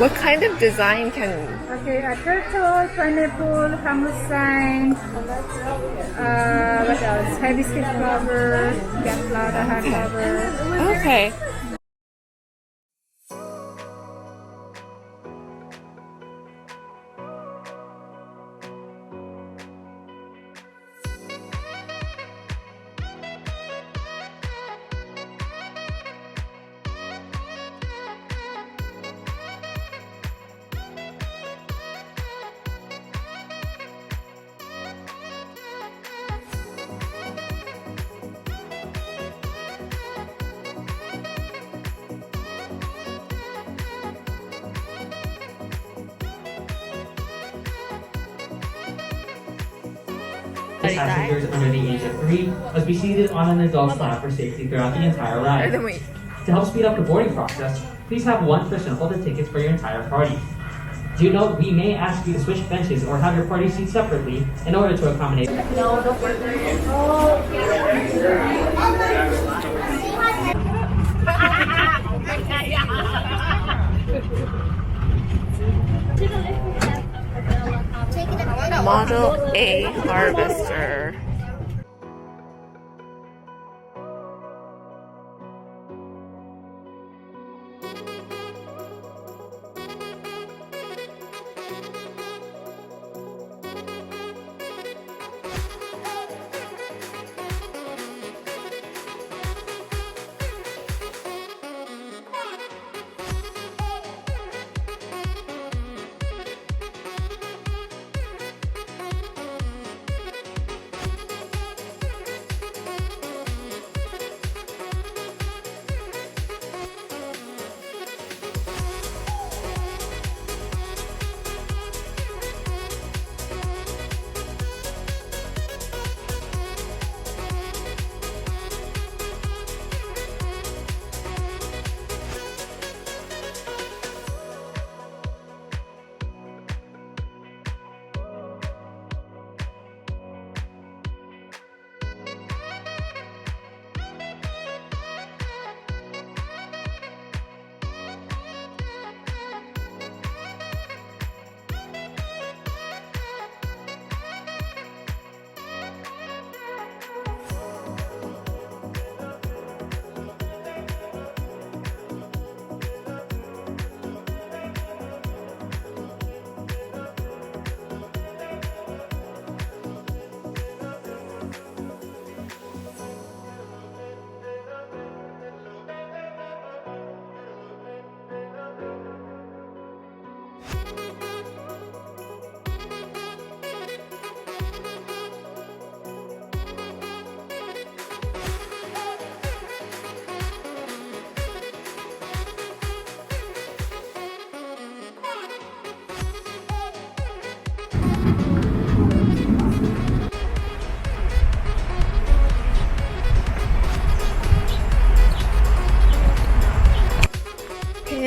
What kind of design can... Okay, a turtle, pineapple, hammerstein, what else? Hibiscus flower, gunpowder, hardcover. Okay. Passengers under the age of 3 must be seated on an adult's lap for safety throughout the entire ride. To help speed up the boarding process, please have one person hold the tickets for your entire party. Do note we may ask you to switch benches or have your party seats separately in order to accommodate. Model A harvester.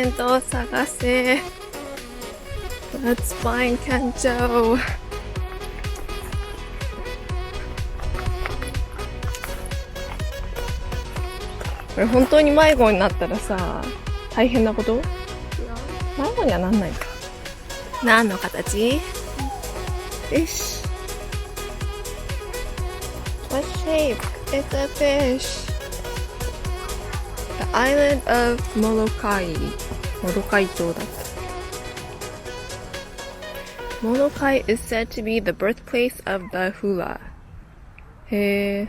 弁当を探せ。Let's find Kanto. これ本当に迷子になったらさ、大変なこと？迷子にはなんないか。何の形？ Fish. What shape? It's a fish. The island of Molokai. モロカイ島だった。Molokai is said to be the birthplace of the hula. へー。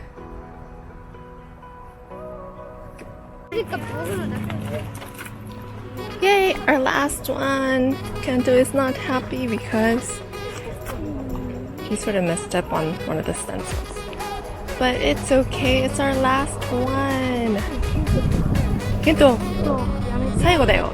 Yay, our last one. Kanto is not happy because he sort of messed up on one of the stencils. But it's okay, it's our last one. Kanto, 最後だよ。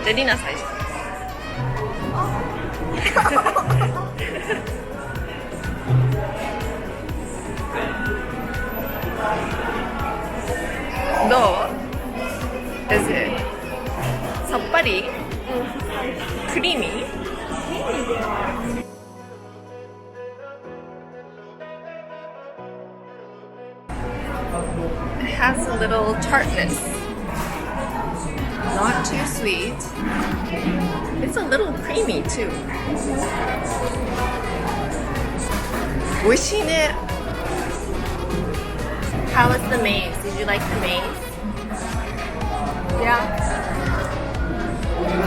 で、リナ最初。どう？ Is it さっぱり？クリーミー？It has a little tartness. Not too sweet. It's a little creamy too. 美味しいね。How was the maze? Did you like the maze? Yeah.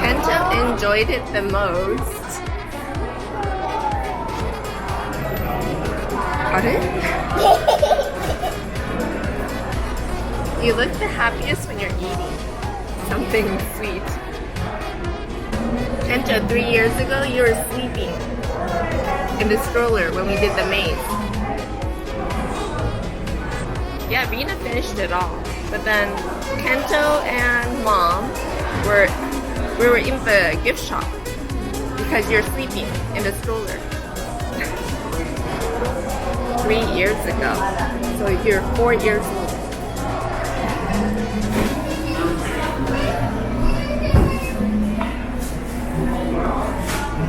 Kento enjoyed it the most. あれ？ You look the happiest when you're eating.Something sweet. Kento, 3 years ago, you were sleeping in the stroller when we did the maze. Yeah, Vina finished it all. But then Kento and Mom we were in the gift shop because you're sleeping in the stroller. 3 years ago. So you're 4 years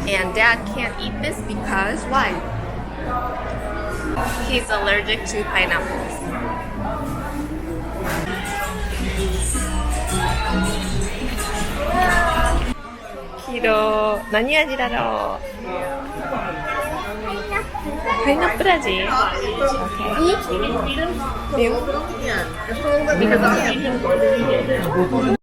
old.And Dad can't eat this because why? He's allergic to pineapples. Kiro, 何味だろう？パイナップル味？ Okay. You?